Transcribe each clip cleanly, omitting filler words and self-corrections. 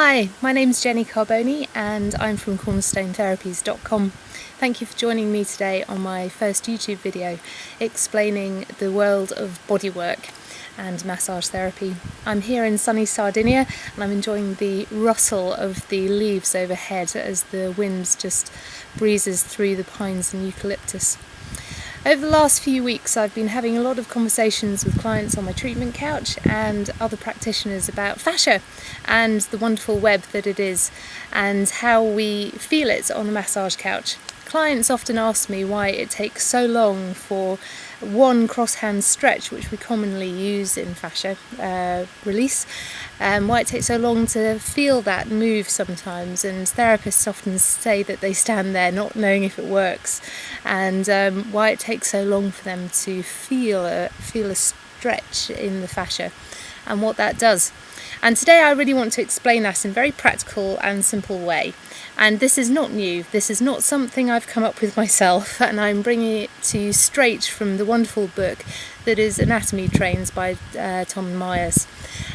Hi, my name's Jenny Carboni and I'm from cornerstonetherapies.com. Thank you for joining me today on my first YouTube video explaining the world of bodywork and massage therapy. I'm here in sunny Sardinia and I'm enjoying the rustle of the leaves overhead as the wind just breezes through the pines and eucalyptus. Over the last few weeks I've been having a lot of conversations with clients on my treatment couch and other practitioners about fascia and the wonderful web that it is and how we feel it on a massage couch. Clients often ask me why it takes so long for one cross-hand stretch, which we commonly use in fascia release, why it takes so long to feel that move sometimes, and therapists often say that they stand there not knowing if it works, and why it takes so long for them to feel a stretch in the fascia and what that does. And today I really want to explain that in a very practical and simple way. And this is not new, this is not something I've come up with myself, and I'm bringing it to you straight from the wonderful book that is Anatomy Trains by Tom Myers.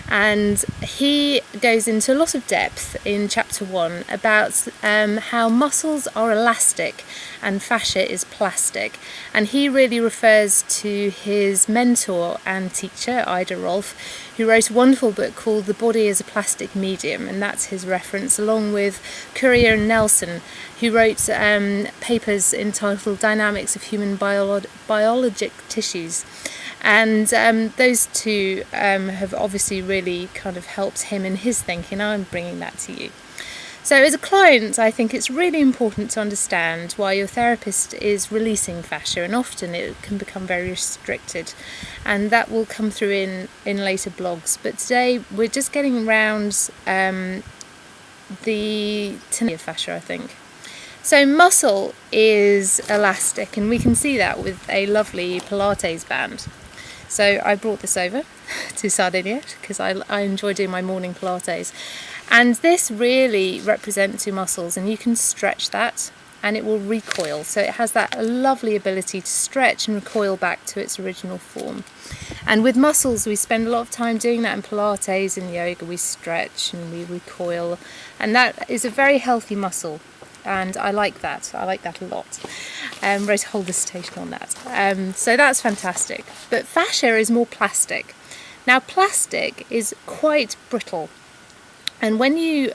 And he goes into a lot of depth in chapter 1 about how muscles are elastic and fascia is plastic. And he really refers to his mentor and teacher, Rolf, who wrote a wonderful book called The Body as a Plastic Medium, and that's his reference, along with Currier and Nelson, who wrote papers entitled Dynamics of Human Biologic Tissues. And those two have obviously really kind of helped him in his thinking. I'm bringing that to you. So as a client, I think it's really important to understand why your therapist is releasing fascia, and often it can become very restricted, and that will come through in later blogs. But today we're just getting around the tension of fascia, I think. So muscle is elastic, and we can see that with a lovely Pilates band. So I brought this over to Sardinia because I enjoy doing my morning Pilates. And this really represents your muscles, and you can stretch that and it will recoil. So it has that lovely ability to stretch and recoil back to its original form. And with muscles, we spend a lot of time doing that in Pilates and yoga. We stretch and we recoil, and that is a very healthy muscle. And I like that a lot. Wrote a whole dissertation on that. So that's fantastic. But fascia is more plastic. Now plastic is quite brittle, and when you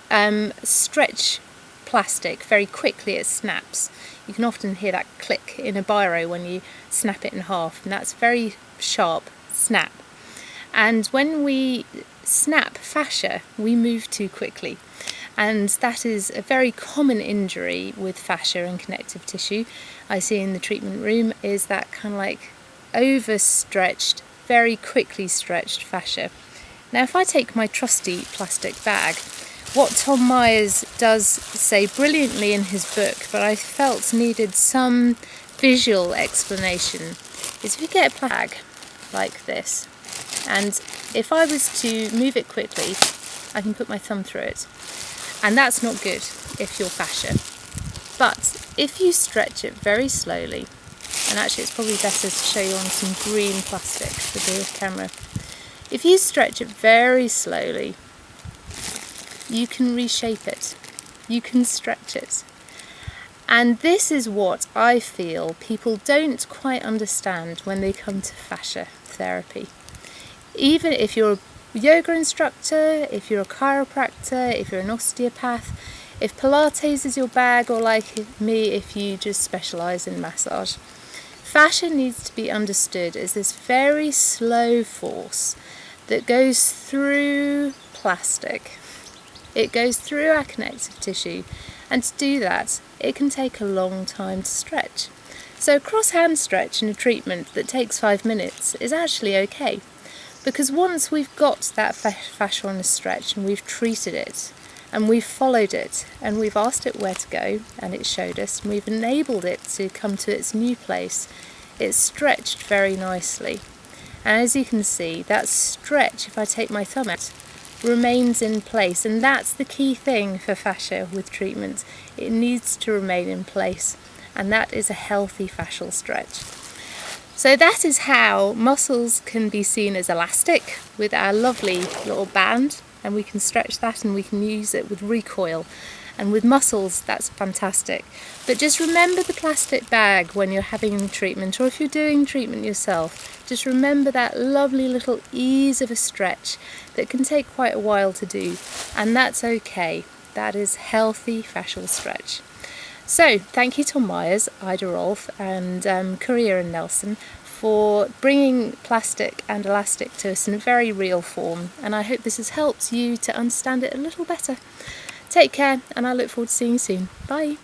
stretch plastic very quickly it snaps. You can often hear that click in a biro when you snap it in half, and that's very sharp snap. And when we snap fascia we move too quickly. And that is a very common injury with fascia and connective tissue I see in the treatment room, is that kind of like overstretched, very quickly stretched fascia. Now if I take my trusty plastic bag, what Tom Myers does say brilliantly in his book, but I felt needed some visual explanation, is if you get a bag like this, and if I was to move it quickly, I can put my thumb through it. And that's not good if you're fascia. But if you stretch it very slowly, and actually it's probably better to show you on some green plastic with the camera. If you stretch it very slowly, you can reshape it. You can stretch it. And this is what I feel people don't quite understand when they come to fascia therapy. Even if you're a yoga instructor, if you're a chiropractor, if you're an osteopath, if Pilates is your bag, or like me, if you just specialise in massage. Fascia needs to be understood as this very slow force that goes through plastic. It goes through our connective tissue, and to do that it can take a long time to stretch. So a cross-hand stretch in a treatment that takes 5 minutes is actually okay. Because once we've got that fascia on a stretch and we've treated it and we've followed it and we've asked it where to go and it showed us and we've enabled it to come to its new place, it's stretched very nicely. And as you can see, that stretch, if I take my thumb out, remains in place, and that's the key thing for fascia with treatment. It needs to remain in place, and that is a healthy fascial stretch. So that is how muscles can be seen as elastic with our lovely little band, and we can stretch that and we can use it with recoil. And with muscles, that's fantastic. But just remember the plastic bag when you're having treatment, or if you're doing treatment yourself. Just remember that lovely little ease of a stretch that can take quite a while to do, and that's okay. That is healthy fascial stretch. So thank you Tom Myers, Ida Rolf and Courier and Nelson for bringing plastic and elastic to us in a very real form, and I hope this has helped you to understand it a little better. Take care, and I look forward to seeing you soon. Bye.